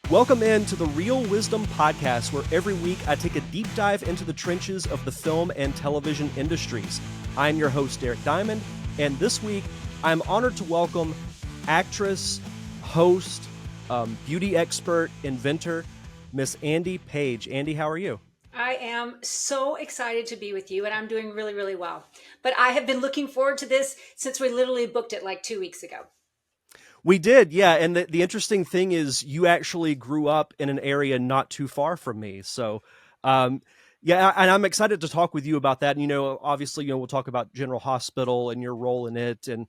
Welcome in to the Real Wisdom Podcast, where every week I take a deep dive into the trenches of the film and television industries. I'm your host, Derek Diamond, and this week I'm honored to welcome actress, host, beauty expert, inventor, Miss Andy Paige. Andy, how are you? I am so excited to be with you, and I'm doing really, really well. But I have been looking forward to this since we literally booked it like 2 weeks ago. We did, yeah. And the interesting thing is you actually grew up in an area not too far from me. So, yeah, and I'm excited to talk with you about that. And, obviously, we'll talk about General Hospital and your role in it and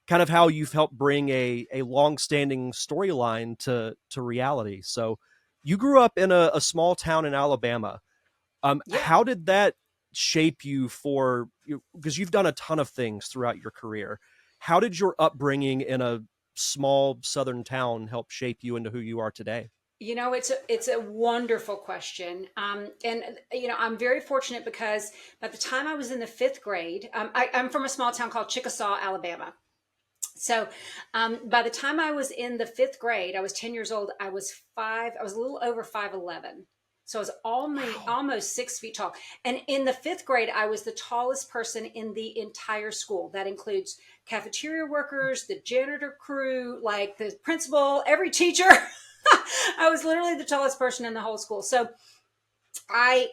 kind of how you've helped bring a long-standing storyline to reality. So you grew up in a small town in Alabama. Yeah. How did that shape you because you've done a ton of things throughout your career. How did your upbringing in a small southern town help shape you into who you are today? It's a wonderful question. I'm very fortunate because by the time I was in the fifth grade, I'm from a small town called Chickasaw, Alabama. So by the time I was in the fifth grade, I was 10 years old. I was a little over 5'11". So I was almost 6 feet tall. And in the fifth grade, I was the tallest person in the entire school. That includes cafeteria workers, the janitor crew, like the principal, every teacher. I was literally the tallest person in the whole school. So I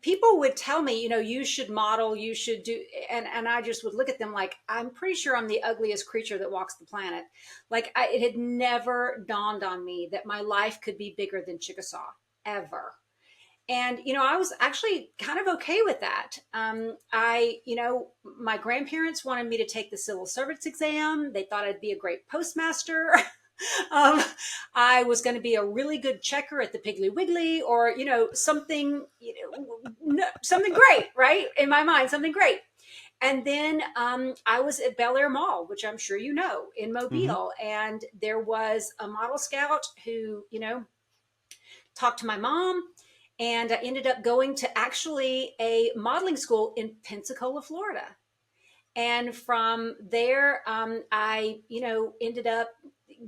people would tell me, you should model, you should do, and I just would look at them like, I'm pretty sure I'm the ugliest creature that walks the planet. Like it had never dawned on me that my life could be bigger than Chickasaw ever. And, I was actually kind of okay with that. My grandparents wanted me to take the civil service exam. They thought I'd be a great postmaster. um, I was going to be a really good checker at the Piggly Wiggly, or something, something great, right? In my mind, something great. And then I was at Bel Air Mall, which I'm sure you know, in Mobile, and there was a model scout who talked to my mom, and I ended up going to actually a modeling school in Pensacola, Florida. And from there, I ended up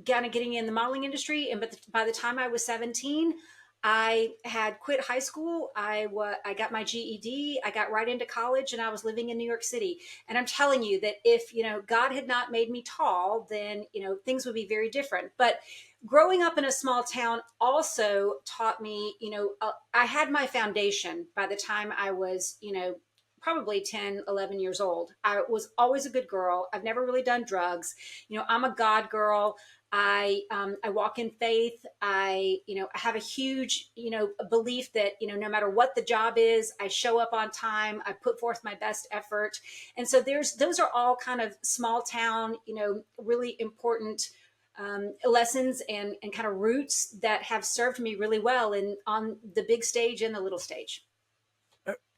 kind of getting in the modeling industry. And by the time I was 17, I had quit high school. I got my GED. I got right into college, and I was living in New York City. And I'm telling you that if God had not made me tall, then things would be very different. But growing up in a small town also taught me, I had my foundation by the time I was probably 10, 11 years old. I was always a good girl. I've never really done drugs. I'm a God girl. I walk in faith. I have a huge, belief that, no matter what the job is, I show up on time. I put forth my best effort. And so those are all kind of small town, really important lessons and kind of roots that have served me really well on the big stage and the little stage.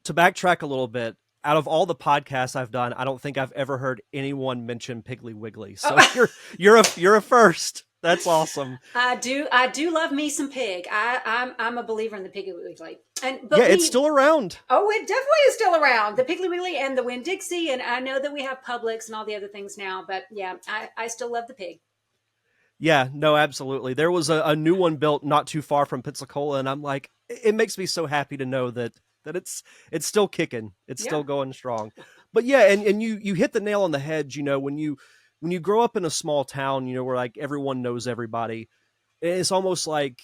To backtrack a little bit, out of all the podcasts I've done, I don't think I've ever heard anyone mention Piggly Wiggly. So you're a first. That's awesome. I do love me some pig. I'm a believer in the Piggly Wiggly. It's still around. Oh, it definitely is still around. The Piggly Wiggly and the Winn-Dixie, and I know that we have Publix and all the other things now, but yeah, I still love the pig. Yeah, no, absolutely. There was a new one built not too far from Pensacola, and I'm like, it makes me so happy to know that it's still kicking. It's still going strong. But yeah, and you hit the nail on the head, when you grow up in a small town, where like everyone knows everybody, it's almost like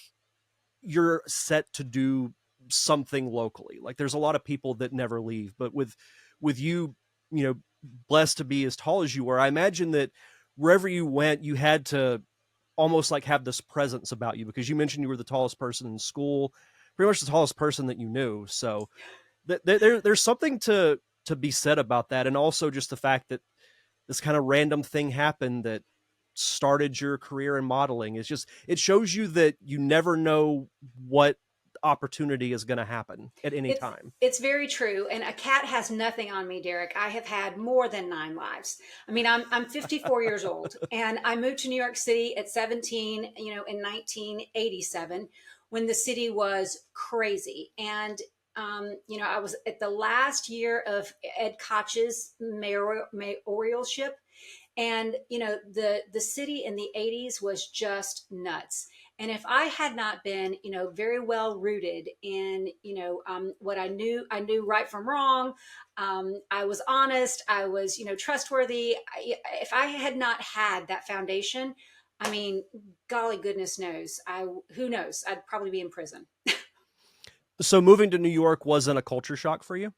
you're set to do something locally. Like there's a lot of people that never leave, but with you, blessed to be as tall as you were, I imagine that wherever you went, you had to almost like have this presence about you, because you mentioned you were the tallest person in school, pretty much the tallest person that you knew. So there's something to be said about that. And also just the fact that this kind of random thing happened that started your career in modeling. It shows you that you never know what opportunity is going to happen at any time. It's very true. And a cat has nothing on me, Derek. I have had more than 9 lives. I mean, I'm 54 years old, and I moved to New York City at 17, in 1987, when the city was crazy. And I was at the last year of Ed Koch's mayoralship. And, the city in the 80s was just nuts. And if I had not been, very well rooted in, what I knew right from wrong. I was honest. I was, trustworthy. If I had not had that foundation, I mean, golly goodness knows, who knows? I'd probably be in prison. So moving to New York wasn't a culture shock for you?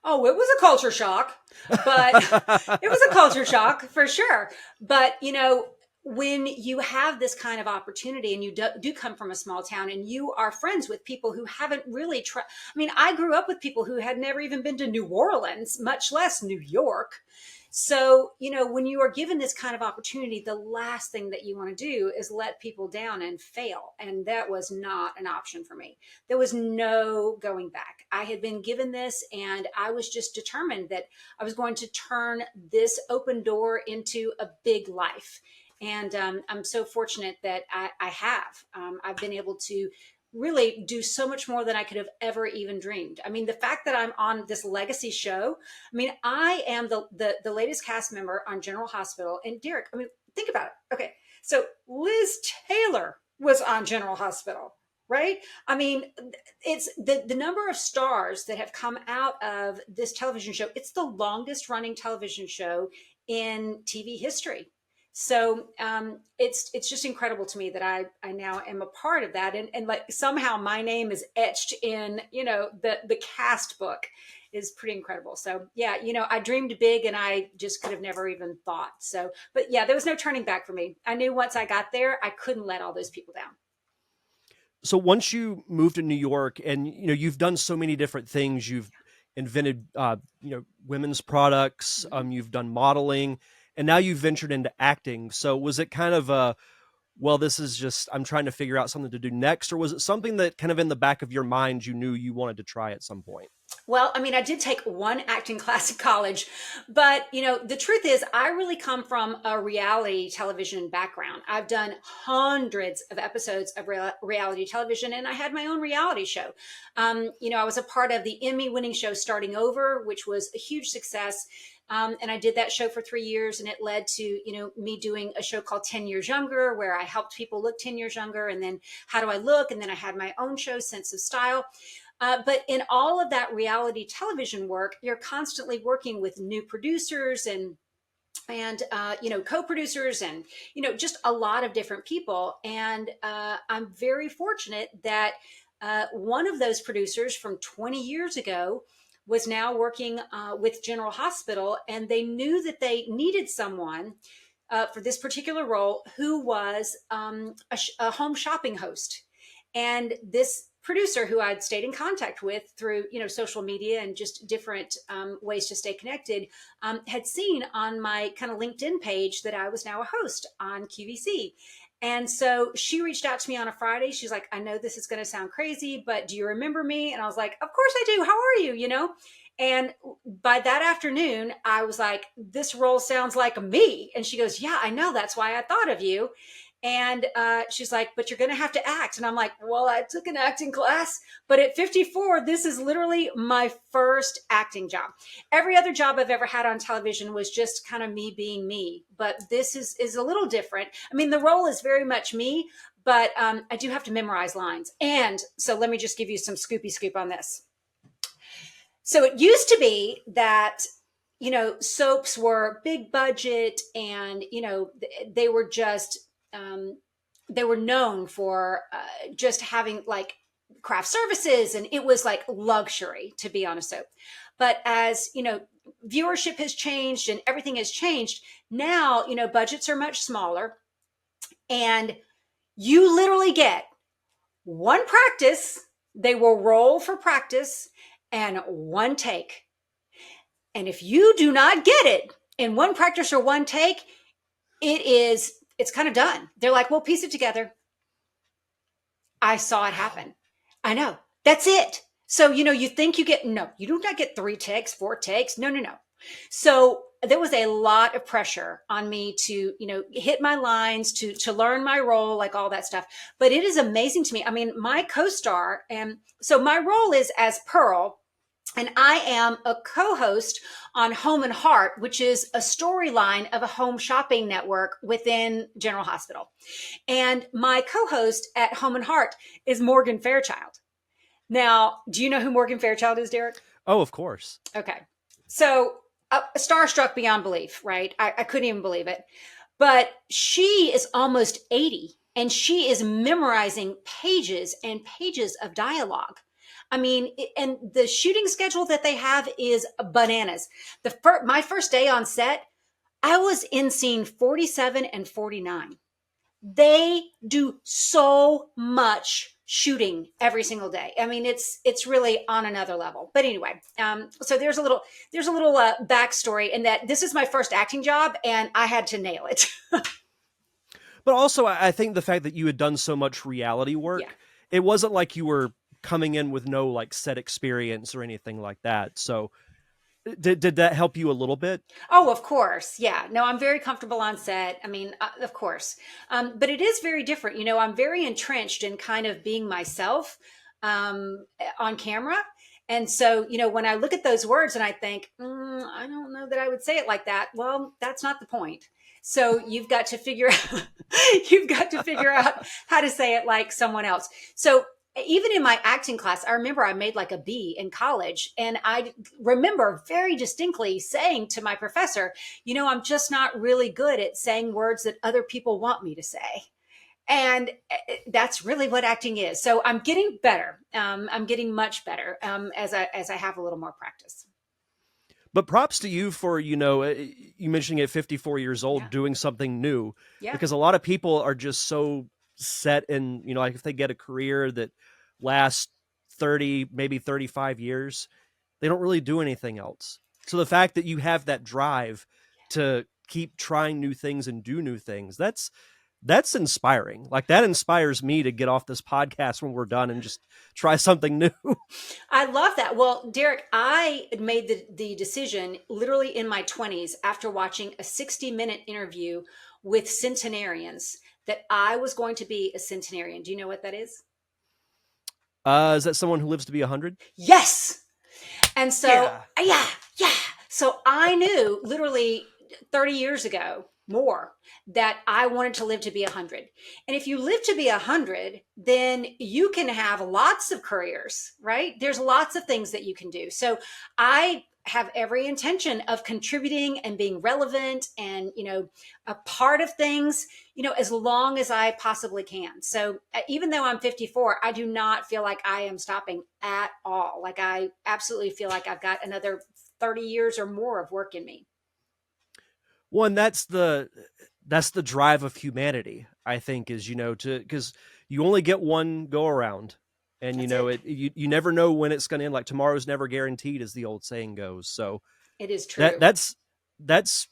Oh, it was a culture shock, but it was a culture shock for sure. But, when you have this kind of opportunity and you do come from a small town and you are friends with people who haven't really I mean, I grew up with people who had never even been to New Orleans, much less New York. So, when you are given this kind of opportunity, the last thing that you want to do is let people down and fail. And that was not an option for me. There was no going back. I had been given this, and I was just determined that I was going to turn this open door into a big life. And I'm so fortunate that I have. I've been able to really do so much more than I could have ever even dreamed. I mean, the fact that I'm on this legacy show, I mean, I am the latest cast member on General Hospital. And Derek, I mean, think about it. Okay. So Liz Taylor was on General Hospital, right? I mean, it's the number of stars that have come out of this television show. It's the longest running television show in TV history. So it's just incredible to me that I now am a part of that, and like somehow my name is etched in, the cast book is pretty incredible. So yeah, I dreamed big, and I just could have never even thought. So, but yeah, there was no turning back for me. I knew once I got there, I couldn't let all those people down. So once you moved to New York, and you've done so many different things, you've invented women's products, you've done modeling, and now you've ventured into acting. So was it kind of well, this is just, I'm trying to figure out something to do next, or was it something that kind of in the back of your mind you knew you wanted to try at some point? Well, I mean, I did take one acting class at college, but the truth is I really come from a reality television background. I've done hundreds of episodes of reality television, and I had my own reality show. I was a part of the Emmy-winning show Starting Over, which was a huge success. And I did that show for 3 years, and it led to, me doing a show called 10 Years Younger, where I helped people look 10 years younger. And then How Do I Look? And then I had my own show, Sense of Style. But in all of that reality television work, you're constantly working with new producers and co-producers and just a lot of different people. And I'm very fortunate that one of those producers from 20 years ago was now working with General Hospital, and they knew that they needed someone for this particular role who was a home shopping host. And this producer, who I'd stayed in contact with through social media and just different ways to stay connected, had seen on my kind of LinkedIn page that I was now a host on QVC. And so she reached out to me on a Friday. She's like, I know this is going to sound crazy, but do you remember me? And I was like, of course I do. How are you? And by that afternoon, I was like, this role sounds like me. And she goes, yeah, I know. That's why I thought of you. And she's like, but you're going to have to act. And I'm like, well, I took an acting class, but at 54, this is literally my first acting job. Every other job I've ever had on television was just kind of me being me. But this is a little different. I mean, the role is very much me, but I do have to memorize lines. And so let me just give you some scoopy scoop on this. So it used to be that soaps were big budget, and they were just they were known for just having like craft services, and it was like luxury to be on a soap. But as viewership has changed and everything has changed, now budgets are much smaller, and you literally get one practice. They will roll for practice and one take. And if you do not get it in one practice or one take, it's kind of done. They're like, we'll piece it together. I saw it happen. I know. That's it. So, you think you do not get 3 takes, 4 takes. No. So there was a lot of pressure on me to, hit my lines, to learn my role, like all that stuff. But it is amazing to me. I mean, my co-star, and so my role is as Pearl, And I am a co-host on Home and Heart, which is a storyline of a home shopping network within General Hospital. And my co-host at Home and Heart is Morgan Fairchild. Now, do you know who Morgan Fairchild is, Derek? Oh, of course. Okay. So starstruck beyond belief, right? I couldn't even believe it. But she is almost 80 and she is memorizing pages and pages of dialogue. I mean, and the shooting schedule that they have is bananas. My first day on set, I was in scene 47 and 49. They do so much shooting every single day. I mean, it's really on another level. But anyway, so there's a little backstory in that this is my first acting job, and I had to nail it. But also, I think the fact that you had done so much reality work, Yeah. it wasn't like you were coming in with no like set experience or anything like that. So did that help you a little bit? Oh, of course. Yeah. No, I'm very comfortable on set. I mean, of course. But it is very different. You know, I'm very entrenched in kind of being myself on camera. And so, you know, when I look at those words and I think, I don't know that I would say it like that. Well, that's not the point. So you've got to figure out, you've got to figure out how to say it like someone else. So even in my acting class, I remember I made like a B in college. And I remember very distinctly saying to my professor, you know, I'm just not really good at saying words that other people want me to say. And that's really what acting is. So I'm getting better. I'm getting much better as I have a little more practice. But props to you for, you know, you mentioning at 54 years old, Yeah. doing something new, Yeah. because a lot of people are just so set in, you know, like if they get a career that lasts 30, maybe 35 years, they don't really do anything else. So the fact that you have that drive to keep trying new things and do new things, that's inspiring. Like that inspires me to get off this podcast when we're done and just try something new. I love that. Well, Derek, I made the decision literally in my 20s after watching a 60-minute interview with centenarians that I was going to be a centenarian. Do you know what that is? Is that someone who lives to be 100? Yes. And so, Yeah. yeah. So I knew literally 30 years ago more that I wanted to live to be 100. And if you live to be 100, then you can have lots of careers, right? There's lots of things that you can do. So I have every intention of contributing and being relevant and, you know, a part of things, you know, as long as I possibly can. So even though I'm 54, I do not feel like I am stopping at all. Like I absolutely feel like I've got another 30 years or more of work in me. Well, and that's the drive of humanity, I think, is, you know, to, because you only get one go around, and you That's know it. you never know when it's going to end. Like tomorrow's never guaranteed, as the old saying goes. So It is that true. that's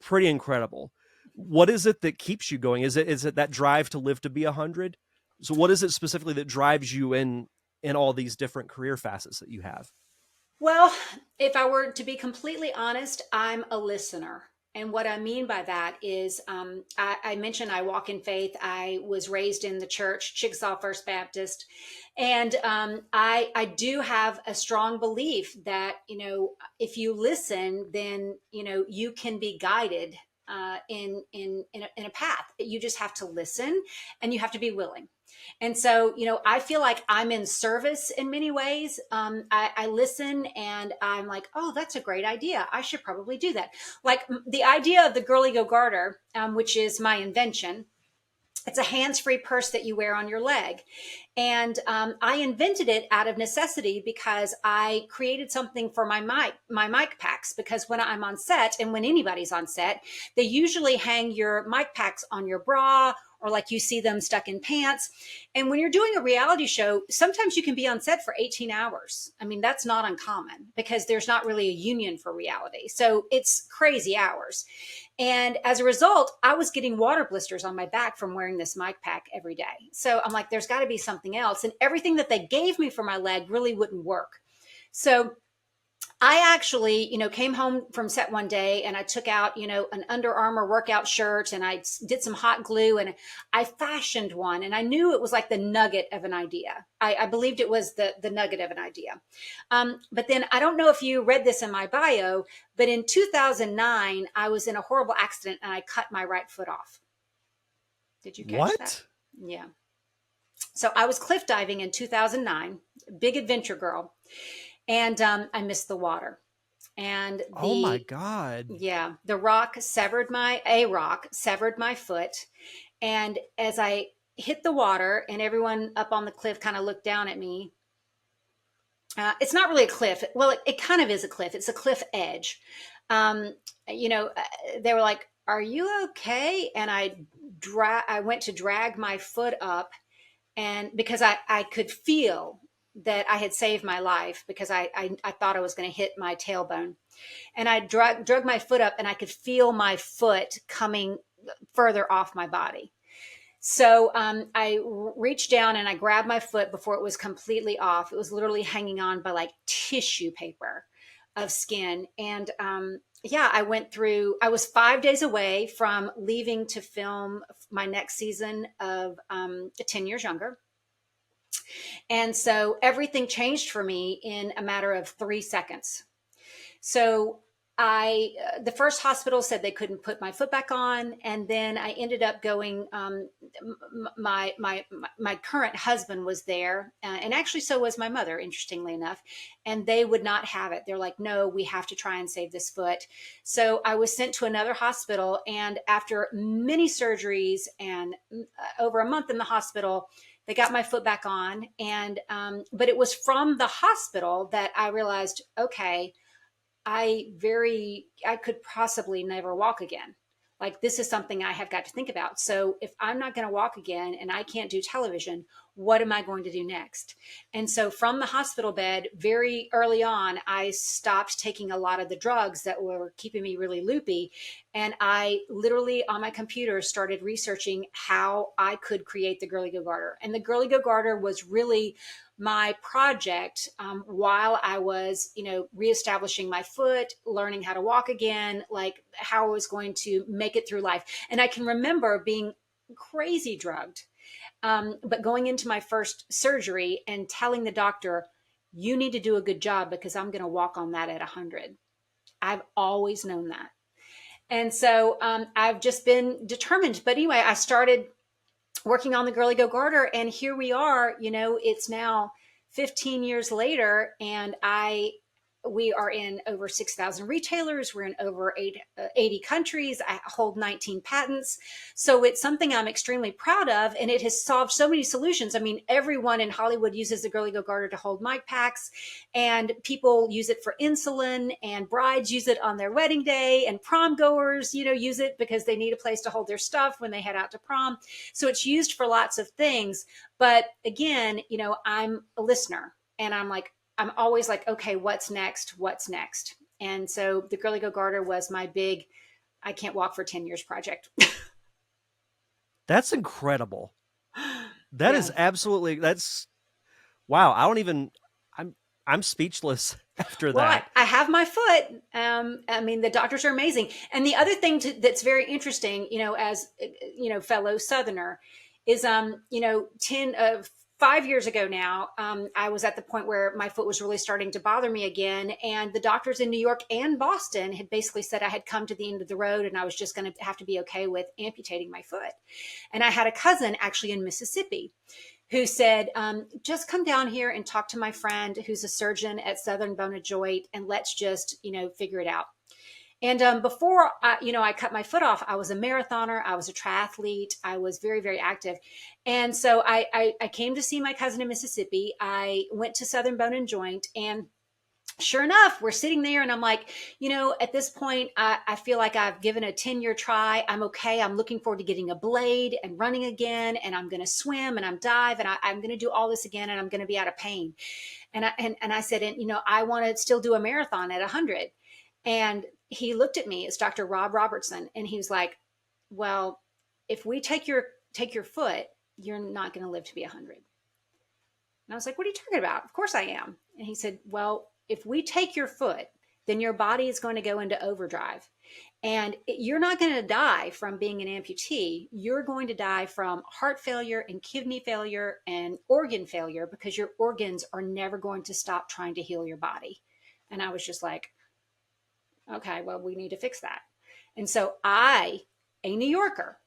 pretty incredible. What is it that keeps you going? Is it that drive to live to be 100? So what is it specifically that drives you in all these different career facets that you have? Well, if I were to be completely honest, I'm a listener. And what I mean by that is, I mentioned I walk in faith. I was raised in the church, Chickasaw First Baptist. And I do have a strong belief that, you know, if you listen, then, you know, you can be guided in a path. You just have to listen and you have to be willing. And so, you know, I feel like I'm in service in many ways. I listen and I'm like, oh, that's a great idea. I should probably do that. Like the idea of the GirlyGoGarter, which is my invention. It's a hands-free purse that you wear on your leg. And I invented it out of necessity because I created something for my mic packs. Because when I'm on set and when anybody's on set, they usually hang your mic packs on your bra or like you see them stuck in pants. And when you're doing a reality show, sometimes you can be on set for 18 hours. I mean, that's not uncommon because there's not really a union for reality. So it's crazy hours. And as a result, I was getting water blisters on my back from wearing this mic pack every day. So I'm like, there's got to be something else. And everything that they gave me for my leg really wouldn't work. So I actually, came home from set one day and I took out, an Under Armour workout shirt and I did some hot glue and I fashioned one and I knew it was like the nugget of an idea. I believed it was the nugget of an idea. But then I don't know if you read this in my bio, but in 2009, I was in a horrible accident and I cut my right foot off. Did you catch that? What? Yeah. So I was cliff diving in 2009, big adventure girl, and I missed the water. And Oh my God. the rock severed my foot. And as I hit the water and everyone up on the cliff kind of looked down at me, it's not really a cliff. Well, it kind of is a cliff. It's a cliff edge. They were like, "Are you okay?" And I went to drag my foot up, and because I could feel that I had saved my life because I thought I was going to hit my tailbone, and I drug my foot up, and I could feel my foot coming further off my body. So I reached down and I grabbed my foot before it was completely off. It was literally hanging on by like tissue paper of skin. And I was 5 days away from leaving to film my next season of 10 Years Younger. And so everything changed for me in a matter of 3 seconds. So the first hospital said they couldn't put my foot back on, and then I ended up going. My current husband was there, and actually so was my mother, interestingly enough, and they would not have it. They're like, "No, we have to try and save this foot." So I was sent to another hospital, and after many surgeries and over a month in the hospital, they got my foot back on, and but it was from the hospital that I realized, okay, I could possibly never walk again. Like, this is something I have got to think about. So if I'm not going to walk again and I can't do television, what am I going to do next? And so from the hospital bed, very early on, I stopped taking a lot of the drugs that were keeping me really loopy. And I literally on my computer started researching how I could create the GirlyGoGarter. And the GirlyGoGarter was really my project while I was, reestablishing my foot, learning how to walk again, like how I was going to make it through life. And I can remember being crazy drugged, but going into my first surgery and telling the doctor, "You need to do a good job because I'm going to walk on that at 100. I've always known that. And so I've just been determined. But anyway, I started working on the GirlyGoGarter, and here we are. It's now 15 years later, and we are in over 6,000 retailers. We're in over 80 countries. I hold 19 patents. So it's something I'm extremely proud of, and it has solved so many solutions. I mean, everyone in Hollywood uses the GirlyGoGarter to hold mic packs, and people use it for insulin, and brides use it on their wedding day, and prom goers, use it because they need a place to hold their stuff when they head out to prom. So it's used for lots of things. But again, I'm a listener, and I'm always like, okay, what's next? What's next? And so the GirlyGoGarter was my big, I can't walk for 10 years project. That's incredible. That is absolutely, wow. I'm speechless after that. I have my foot. I mean, the doctors are amazing. And the other thing that's very interesting, as, fellow Southerner is, 5 years ago now, I was at the point where my foot was really starting to bother me again. And the doctors in New York and Boston had basically said I had come to the end of the road and I was just going to have to be okay with amputating my foot. And I had a cousin actually in Mississippi who said, just come down here and talk to my friend who's a surgeon at Southern Bone and Joint, and let's just, figure it out. And before I cut my foot off, I was a marathoner. I was a triathlete. I was very, very active. And so I came to see my cousin in Mississippi. I went to Southern Bone and Joint, and sure enough, we're sitting there, and I'm like, at this point, I feel like I've given a 10-year try. I'm okay. I'm looking forward to getting a blade and running again, and I'm going to swim and I'm dive, and I'm going to do all this again, and I'm going to be out of pain. And I said, I want to still do a marathon at 100. And he looked at me, it's Dr. Rob Robertson, and he was like, well, if we take your foot, you're not going to live to be 100. And I was like, what are you talking about? Of course I am. And he said, well, if we take your foot, then your body is going to go into overdrive. And you're not going to die from being an amputee. You're going to die from heart failure and kidney failure and organ failure because your organs are never going to stop trying to heal your body. And I was just like, okay, well, we need to fix that. And so I, a New Yorker,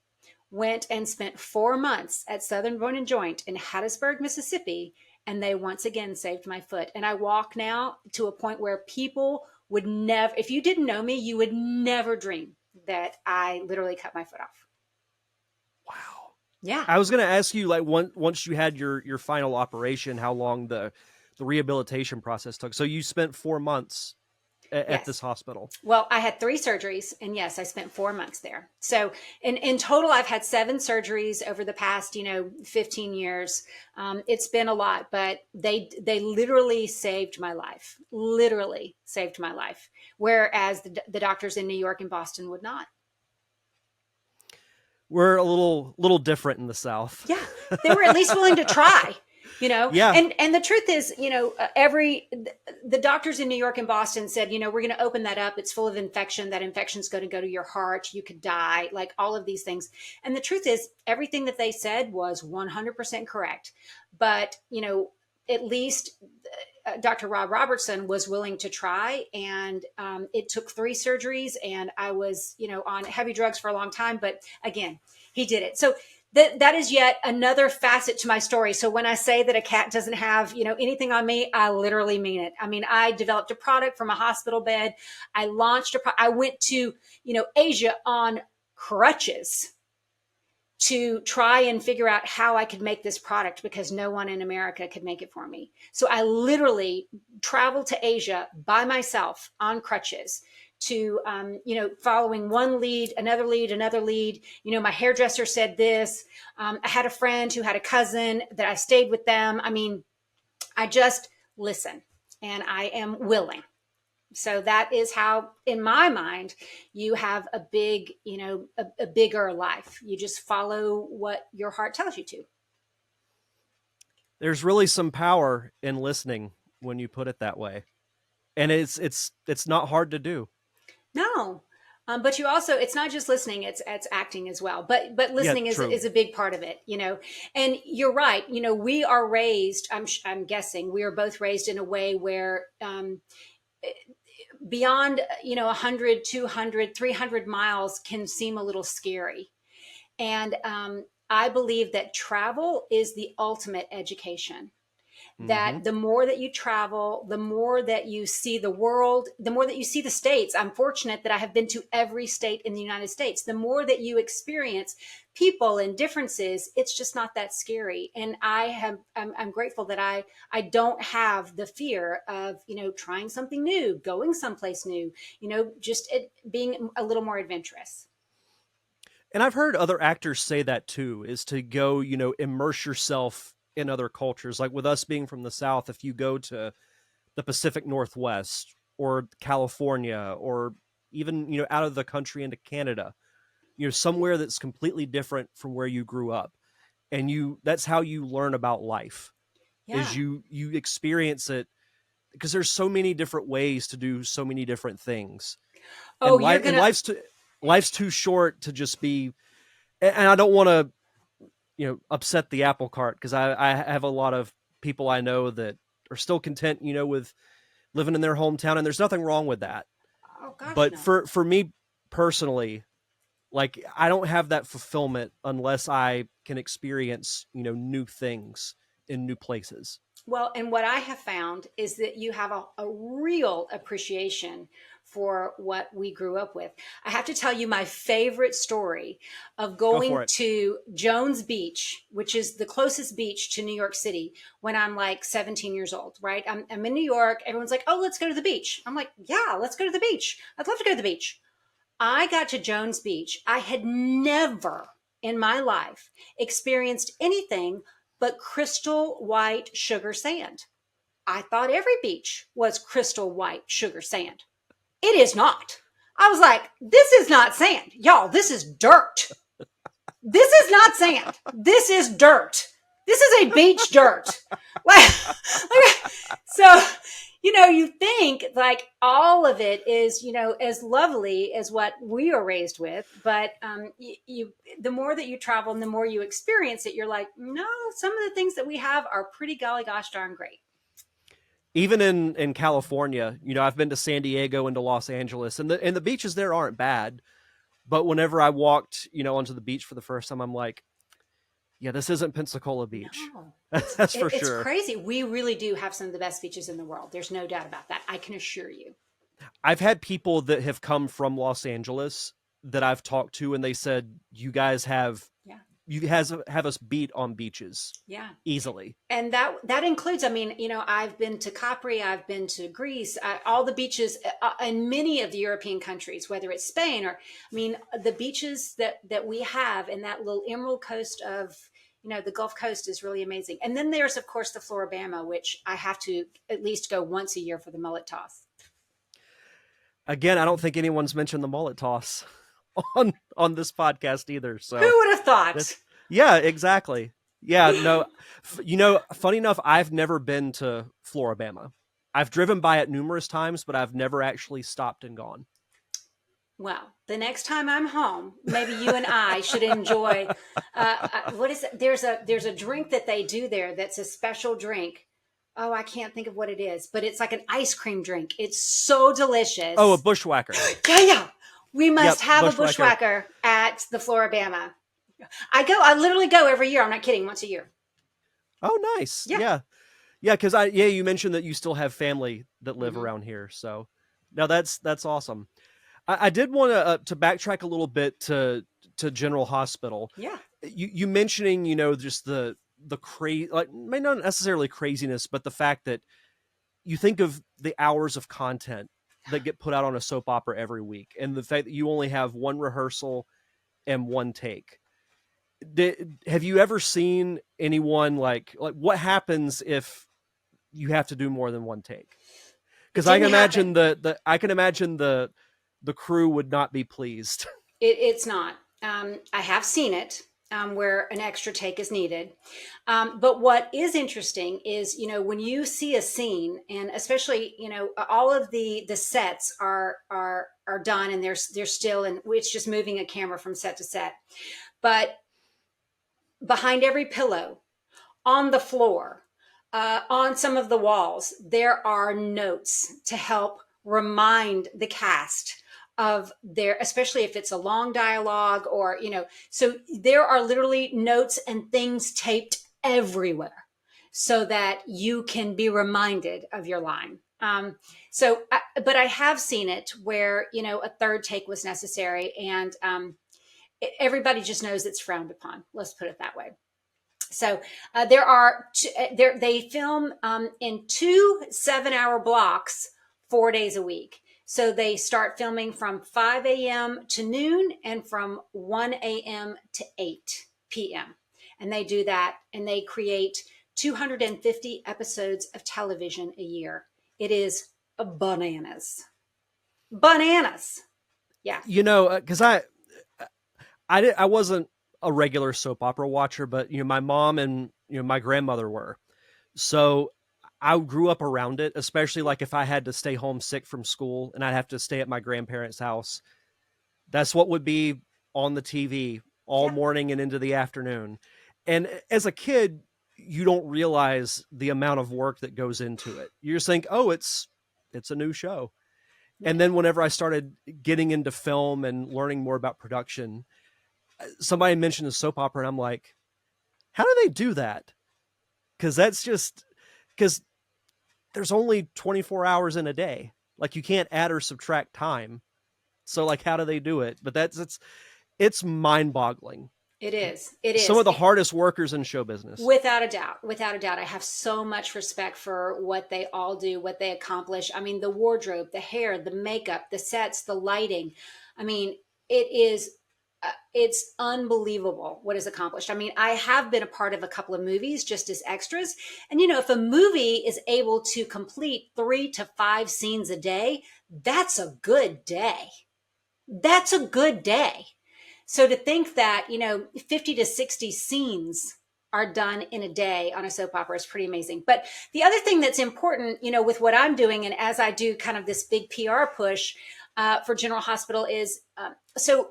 went and spent 4 months at Southern Bone and Joint in Hattiesburg, Mississippi, and they once again saved my foot. And I walk now to a point where people would never, if you didn't know me, you would never dream that I literally cut my foot off. Wow. Yeah. I was going to ask you, like, once you had your final operation, how long the rehabilitation process took. So you spent 4 months at this hospital. Well, I had 3 surgeries, and yes, I spent 4 months there. So in total, I've had 7 surgeries over the past, 15 years. It's been a lot, but they literally saved my life, whereas the doctors in New York and Boston would not. We're a little different in the South. Yeah, they were at least willing to try. Yeah. And the truth is, the doctors in New York and Boston said, we're going to open that up. It's full of infection. That infection's going to go to your heart. You could die, like all of these things. And the truth is, everything that they said was 100% correct. But, at least Dr. Rob Robertson was willing to try. And it took 3 surgeries, and I was, on heavy drugs for a long time. But again, he did it. So that is yet another facet to my story. So when I say that a cat doesn't have, anything on me, I literally mean it. I mean, I developed a product from a hospital bed. I launched I went to, Asia on crutches to try and figure out how I could make this product because no one in America could make it for me. So I literally traveled to Asia by myself on crutches to, following one lead, another lead, another lead. My hairdresser said this. I had a friend who had a cousin that I stayed with them. I mean, I just listen, and I am willing. So that is how, in my mind, you have a big, a bigger life. You just follow what your heart tells you to. There's really some power in listening when you put it that way. And it's not hard to do. No. But you also, it's not just listening, it's acting as well. But listening is a big part of it, and you're right. We are raised, I'm guessing we are both raised in a way where, beyond, 100, 200, 300 miles can seem a little scary. And, I believe that travel is the ultimate education. That the more that you travel, the more that you see the world, the more that you see the states. I'm fortunate that I have been to every state in the United States. The more that you experience people and differences, it's just not that scary. And I'm grateful that I don't have the fear of, trying something new, going someplace new, just being a little more adventurous. And I've heard other actors say that too, is to go, immerse yourself in other cultures. Like with us being from the South, if you go to the Pacific Northwest or California, or even, out of the country into Canada, somewhere that's completely different from where you grew up. And that's how you learn about life. Yeah. Is you experience it, because there's so many different ways to do so many different things. Oh, and life's too short to just be, and I don't want to, upset the apple cart, because I have a lot of people I know that are still content, with living in their hometown, and there's nothing wrong with that. Oh, gosh, but no. for me personally, like, I don't have that fulfillment unless I can experience, new things in new places. Well, and what I have found is that you have a real appreciation for what we grew up with. I have to tell you my favorite story of going to Jones Beach, which is the closest beach to New York City, when I'm like 17 years old, right? I'm in New York. Everyone's like, oh, let's go to the beach. I'm like, yeah, let's go to the beach. I'd love to go to the beach. I got to Jones Beach. I had never in my life experienced anything but crystal white sugar sand. I thought every beach was crystal white sugar sand. It is not. I was like, this is not sand. Y'all, this is dirt. This is not sand. This is dirt. This is a beach dirt. So, you think like all of it is, as lovely as what we are raised with, but the more that you travel and the more you experience it, you're like, no, some of the things that we have are pretty golly gosh darn great. Even in California, I've been to San Diego and to Los Angeles, and the beaches there aren't bad. But whenever I walked, onto the beach for the first time, I'm like, yeah, this isn't Pensacola Beach. No, That's for it's sure. crazy. We really do have some of the best beaches in the world. There's no doubt about that. I can assure you. I've had people that have come from Los Angeles that I've talked to, and they said, you guys Yeah. have us beat on beaches Yeah. easily. And that includes, I mean, I've been to Capri, I've been to Greece, all the beaches in many of the European countries, whether it's Spain or, I mean, the beaches that we have in that little emerald coast of, the Gulf Coast is really amazing. And then there's, of course, the Floribama, which I have to at least go once a year for the mullet toss. Again, I don't think anyone's mentioned the mullet toss on this podcast either. So who would have thought? Yeah, exactly. Yeah, no, funny enough, I've never been to Floribama. I've driven by it numerous times, but I've never actually stopped and gone. Well, the next time I'm home, maybe you and I should enjoy. What is it? There's a drink that they do there that's a special drink. Oh, I can't think of what it is, but it's like an ice cream drink. It's so delicious. Oh, a bushwhacker. Yeah. We must have bushwhacker. a bushwhacker at the Floribama. I literally go every year. I'm not kidding. Once a year. Oh, nice. Yeah. Because you mentioned that you still have family that live around here. So now that's awesome. I did want to backtrack a little bit to General Hospital. Yeah. You mentioning, just the crazy, like, may not necessarily craziness, but the fact that you think of the hours of content that get put out on a soap opera every week, and the fact that you only have one rehearsal and one take. Have you ever seen anyone like what happens if you have to do more than one take? Because I can imagine the crew would not be pleased. It's not. I have seen it where an extra take is needed. But what is interesting is, when you see a scene, and especially, all of the sets are done, and they're still, and it's just moving a camera from set to set. But behind every pillow, on the floor, on some of the walls, there are notes to help remind the cast of their, especially if it's a long dialogue or, so there are literally notes and things taped everywhere so that you can be reminded of your line. But I have seen it where, a third take was necessary, and everybody just knows it's frowned upon. Let's put it that way. So they film in 2 7-hour blocks, 4 days a week. So they start filming from 5 a.m. to noon and from 1 a.m. to 8 p.m. And they do that, and they create 250 episodes of television a year. It is bananas. Bananas. Yeah. Because I wasn't a regular soap opera watcher, but my mom and my grandmother were. So I grew up around it, especially like if I had to stay home sick from school and I'd have to stay at my grandparents' house. That's what would be on the TV all morning and into the afternoon. And as a kid, you don't realize the amount of work that goes into it. You just think, oh, it's a new show. And then whenever I started getting into film and learning more about production, somebody mentioned a soap opera, and I'm like, how do they do that? Because there's only 24 hours in a day. Like, you can't add or subtract time. So, like, how do they do it? But it's mind-boggling. It is. It is. Some of the hardest workers in show business. Without a doubt. Without a doubt. I have so much respect for what they all do, what they accomplish. I mean, the wardrobe, the hair, the makeup, the sets, the lighting. I mean, it's unbelievable what is accomplished. I mean, I have been a part of a couple of movies just as extras. And, if a movie is able to complete 3 to 5 scenes a day, that's a good day. That's a good day. So to think that, 50 to 60 scenes are done in a day on a soap opera is pretty amazing. But the other thing that's important, with what I'm doing, and as I do kind of this big PR push for General Hospital is,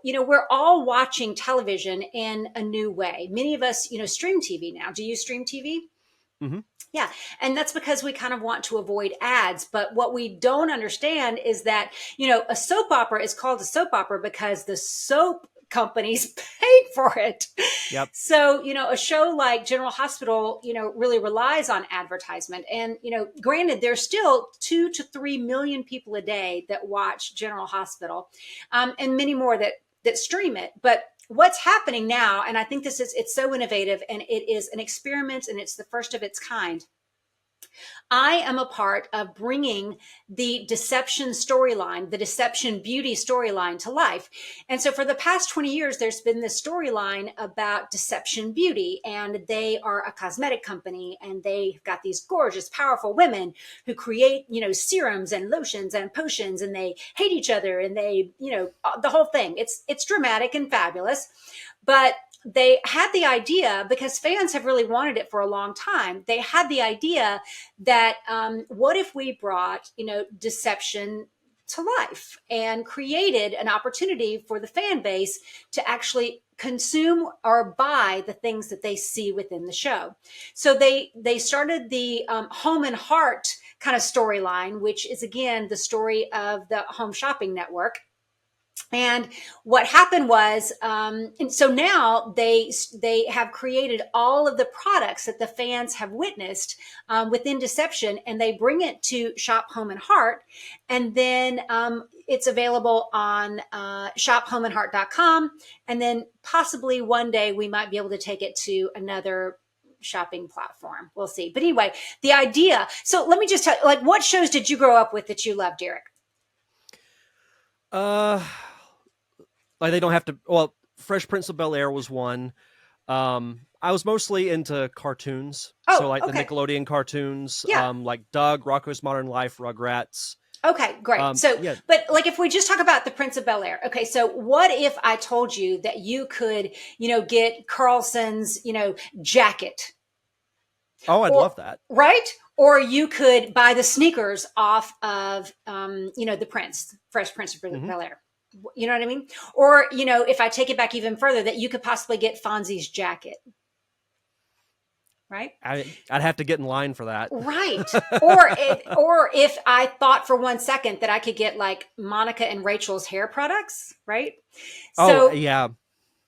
we're all watching television in a new way. Many of us, stream TV now. Do you stream TV? Hmm. Yeah. And that's because we kind of want to avoid ads. But what we don't understand is that, a soap opera is called a soap opera because the soap companies paid for it. Yep. So, a show like General Hospital, really relies on advertisement. And, granted, there's still 2 to 3 million people a day that watch General Hospital, and many more that stream it. But what's happening now, and I think it's so innovative, and it is an experiment, and it's the first of its kind. I am a part of bringing the deception storyline, the deception beauty storyline to life. And so for the past 20 years, there's been this storyline about deception beauty, and they are a cosmetic company, and they've got these gorgeous, powerful women who create, serums and lotions and potions, and they hate each other, and they, the whole thing. It's dramatic and fabulous. But they had the idea, because fans have really wanted it for a long time. They had the idea that what if we brought, deception to life and created an opportunity for the fan base to actually consume or buy the things that they see within the show. So they started the Home and Heart kind of storyline, which is again the story of the Home Shopping Network. And what happened was, and so now they have created all of the products that the fans have witnessed within Deception, and they bring it to Shop Home and Heart, and then it's available on shophomeandheart.com, and then possibly one day we might be able to take it to another shopping platform. We'll see. But anyway, the idea. So let me just tell you, what shows did you grow up with that you loved, Derek? Like they don't have to. Well, Fresh Prince of Bel-Air was one. I was mostly into cartoons, so like the Nickelodeon cartoons, like Doug, Rocko's Modern Life, Rugrats. Okay, great. But if we just talk about the Prince of Bel-Air, okay, so what if I told you that you could, get Carlson's, jacket? Oh, I'd love that. Right? Or you could buy the sneakers off of, the Prince, Fresh Prince of Bel-Air. You know what I mean? Or, if I take it back even further, that you could possibly get Fonzie's jacket. Right? I'd have to get in line for that. Right. Or if I thought for 1 second that I could get like Monica and Rachel's hair products, right? So, yeah.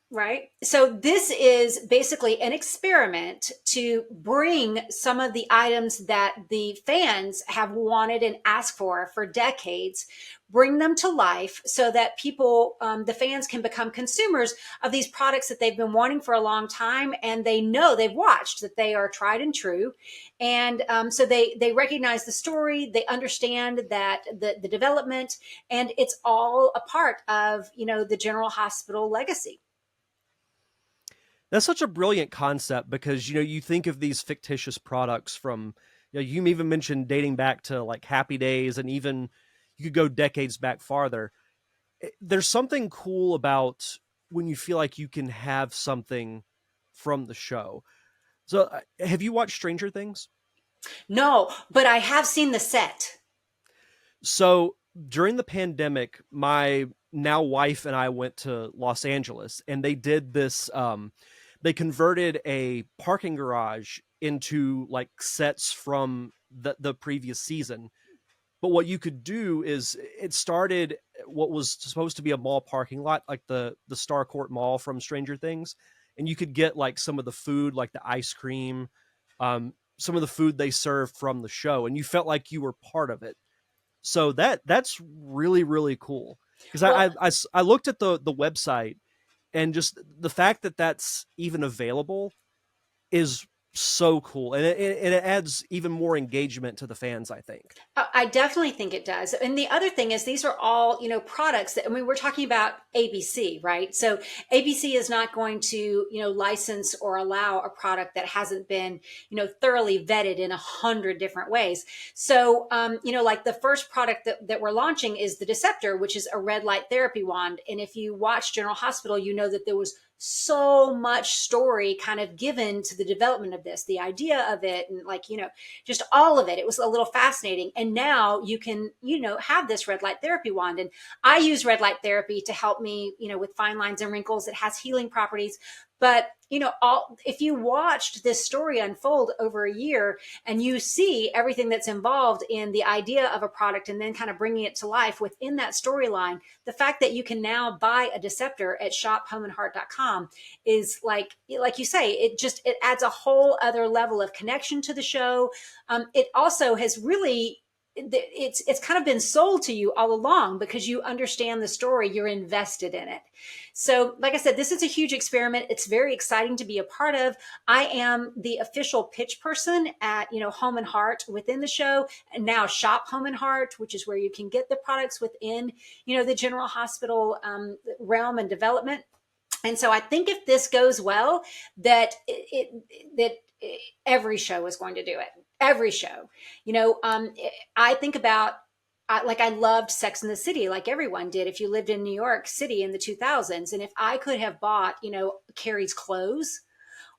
Right. So this is basically an experiment to bring some of the items that the fans have wanted and asked for decades, bring them to life so that people, the fans can become consumers of these products that they've been wanting for a long time. And they know, they've watched that they are tried and true. And so they recognize the story, they understand that the development, and it's all a part of, the General Hospital legacy. That's such a brilliant concept because, you think of these fictitious products from, you even mentioned dating back to like Happy Days, and even you could go decades back farther. There's something cool about when you feel like you can have something from the show. So have you watched Stranger Things? No, but I have seen the set. So during the pandemic, my now wife and I went to Los Angeles, and they did this, they converted a parking garage into like sets from the previous season. But what you could do is it started what was supposed to be a mall parking lot, like the Starcourt Mall from Stranger Things. And you could get like some of the food, like the ice cream, some of the food they served from the show. And you felt like you were part of it. So that's really, really cool. Because I looked at the website, and just the fact that that's even available is so cool. And it adds even more engagement to the fans, I think. I definitely think it does. And the other thing is these are all, products that, we're talking about ABC, right? So ABC is not going to, license or allow a product that hasn't been, thoroughly vetted in 100 different ways. So, like the first product that we're launching is the Deceptor, which is a red light therapy wand. And if you watch General Hospital, you know that there was so much story kind of given to the development of this, the idea of it, and like, just all of it. It was a little fascinating. And now you can, have this red light therapy wand. And I use red light therapy to help me, with fine lines and wrinkles. It has healing properties. But, if you watched this story unfold over a year and you see everything that's involved in the idea of a product and then kind of bringing it to life within that storyline, the fact that you can now buy a Deceptor at shophomeandheart.com is like you say, it adds a whole other level of connection to the show. It also has really, it's kind of been sold to you all along because you understand the story, you're invested in it. So like I said, this is a huge experiment. It's very exciting to be a part of. I am the official pitch person at, Home and Heart within the show, and now Shop Home and Heart, which is where you can get the products within, the general hospital realm and development. And so I think if this goes well, that every show is going to do it. Every show, I think about, I loved Sex in the City, like everyone did. If you lived in New York City in the 2000s, and if I could have bought, Carrie's clothes,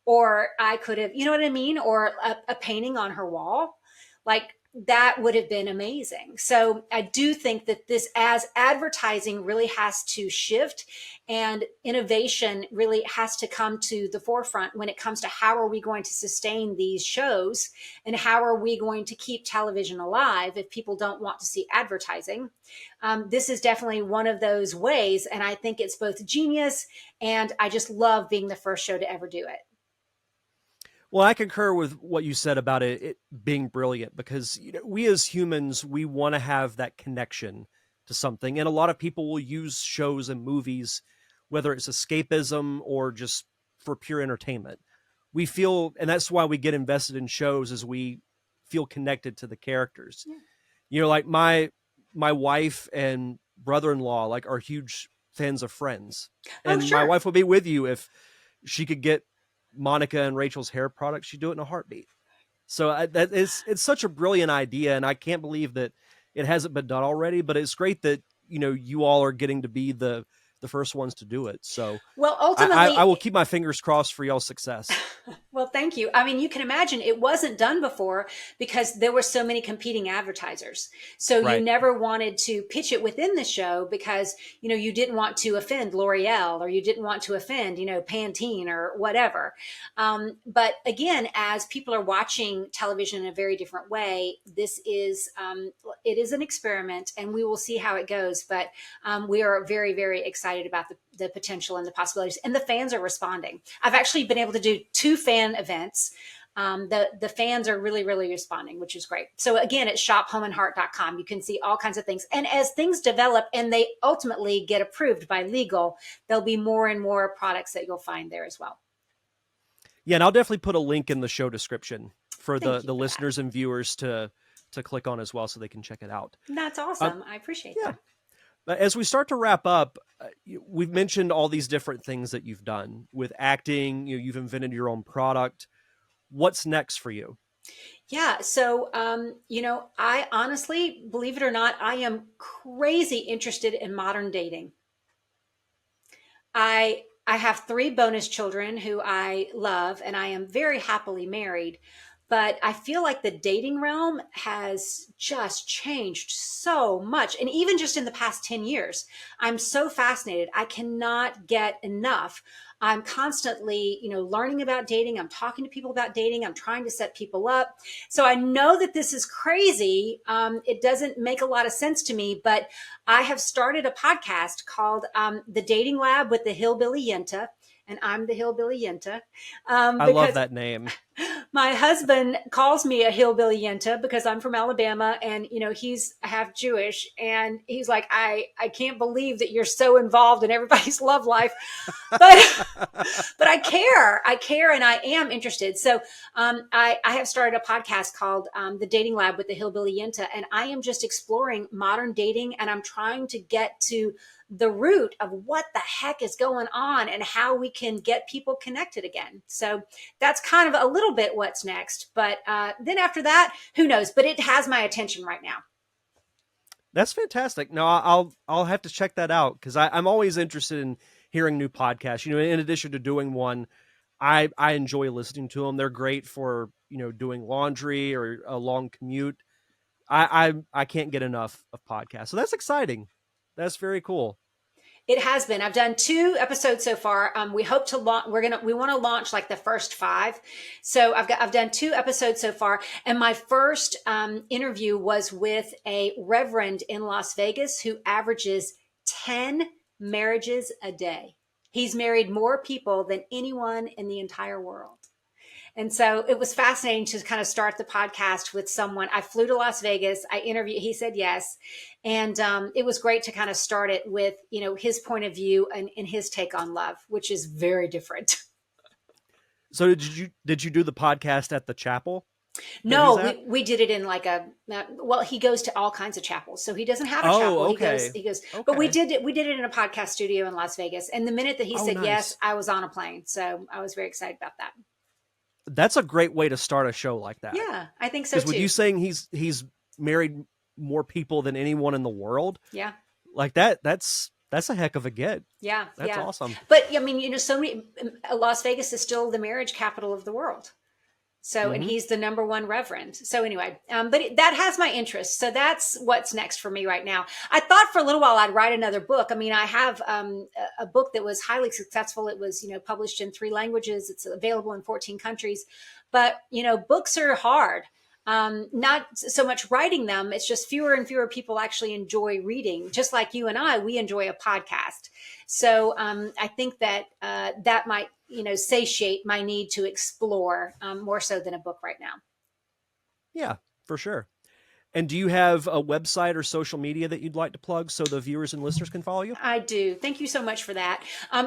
or I could have, you know what I mean? Or a painting on her wall, like that would have been amazing. So I do think that this, as advertising really has to shift and innovation really has to come to the forefront when it comes to how are we going to sustain these shows and how are we going to keep television alive if people don't want to see advertising. This is definitely one of those ways. And I think it's both genius and I just love being the first show to ever do it. Well, I concur with what you said about it being brilliant because we as humans, we want to have that connection to something. And a lot of people will use shows and movies, whether it's escapism or just for pure entertainment. We feel, and that's why we get invested in shows, is we feel connected to the characters. Yeah. Like my wife and brother-in-law like are huge fans of Friends. And sure. My wife would be with you if she could get Monica and Rachel's hair product, she'd do it in a heartbeat. So it's such a brilliant idea, and I can't believe that it hasn't been done already. But it's great that you all are getting to be the first ones to do it. So well, ultimately, I will keep my fingers crossed for y'all's success. Well, thank you. I mean, you can imagine it wasn't done before because there were so many competing advertisers. So right. You never wanted to pitch it within the show because, you didn't want to offend L'Oreal or you didn't want to offend, Pantene or whatever. But again, as people are watching television in a very different way, this is, it is an experiment and we will see how it goes. But we are very, very excited about the potential and the possibilities, and the fans are responding. I've actually been able to do 2 fan events. The fans are really, really responding, which is great. So again, it's shophomeandheart.com. You can see all kinds of things. And as things develop and they ultimately get approved by legal, there'll be more and more products that you'll find there as well. Yeah, and I'll definitely put a link in the show description for the listeners and viewers to click on as well so they can check it out. That's awesome. I appreciate that. As we start to wrap up, we've mentioned all these different things that you've done with acting. You've invented your own product. What's next for you? Yeah. So, I honestly, believe it or not, I am crazy interested in modern dating. I have 3 bonus children who I love, and I am very happily married. But I feel like the dating realm has just changed so much. And even just in the past 10 years, I'm so fascinated. I cannot get enough. I'm constantly, learning about dating. I'm talking to people about dating. I'm trying to set people up. So I know that this is crazy. It doesn't make a lot of sense to me, but I have started a podcast called The Dating Lab with the Hillbilly Yenta. And I'm the Hillbilly Yenta. I love that name. My husband calls me a hillbilly yenta because I'm from Alabama and, he's half Jewish. And he's like, I can't believe that you're so involved in everybody's love life. But I care and I am interested. So I have started a podcast called The Dating Lab with the Hillbilly Yenta. And I am just exploring modern dating and I'm trying to get to the root of what the heck is going on and how we can get people connected again. So that's kind of a little bit what's next. But then after that, who knows? But it has my attention right now. That's fantastic. No, I'll have to check that out because I'm always interested in hearing new podcasts. In addition to doing one, I enjoy listening to them. They're great for, doing laundry or a long commute. I can't get enough of podcasts. So that's exciting. That's very cool. It has been. I've done 2 episodes so far. We hope to launch. We want to launch like the first 5. So I've done 2 episodes so far. And my first interview was with a reverend in Las Vegas who averages 10 marriages a day. He's married more people than anyone in the entire world. And so it was fascinating to kind of start the podcast with someone. I flew to Las Vegas. I interviewed, he said yes. And it was great to kind of start it with, his point of view and his take on love, which is very different. So did you do the podcast at the chapel? No, we did it in like he goes to all kinds of chapels. So he doesn't have a chapel. Okay. He goes, okay. But we did it in a podcast studio in Las Vegas. And the minute that he said nice. yes, I was on a plane. So I was very excited about that. That's a great way to start a show like that. Yeah, I think so too. Because with you saying he's married more people than anyone in the world, yeah, like that's a heck of a get. Yeah, that's awesome. But I mean, so many. Las Vegas is still the marriage capital of the world. So, and he's the number 1 reverend. So anyway, but that has my interest. So that's what's next for me right now. I thought for a little while I'd write another book. I mean, I have a book that was highly successful. It was, published in 3 languages. It's available in 14 countries. But, books are hard. Not so much writing them. It's just fewer and fewer people actually enjoy reading. Just like you and I, we enjoy a podcast. So I think that that might, satiate my need to explore more so than a book right now. Yeah, for sure. And do you have a website or social media that you'd like to plug so the viewers and listeners can follow you? I do. Thank you so much for that.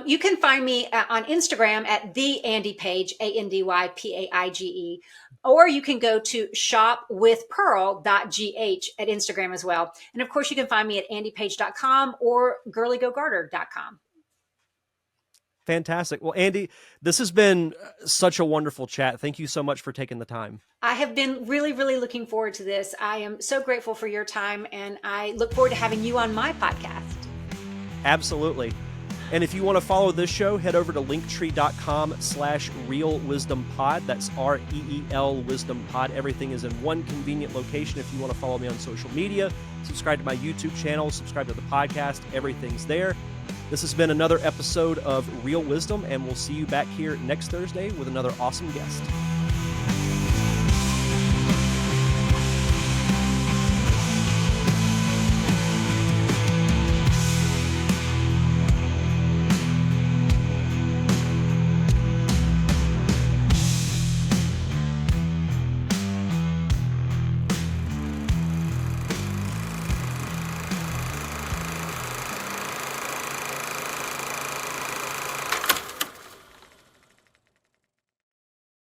You can find me on Instagram at the Andy Paige, ANDYPAIGE, or you can go to shopwithpearl.gh at Instagram as well. And of course, you can find me at andypage.com or GirlyGoGarter.com. Fantastic. Well, Andy, this has been such a wonderful chat. Thank you so much for taking the time. I have been really, really looking forward to this. I am so grateful for your time, and I look forward to having you on my podcast. Absolutely. And if you want to follow this show, head over to linktree.com/realwisdompod. That's REEL Wisdom Pod. Everything is in one convenient location. If you want to follow me on social media, subscribe to my YouTube channel, subscribe to the podcast, everything's there. This has been another episode of Real Wisdom, and we'll see you back here next Thursday with another awesome guest.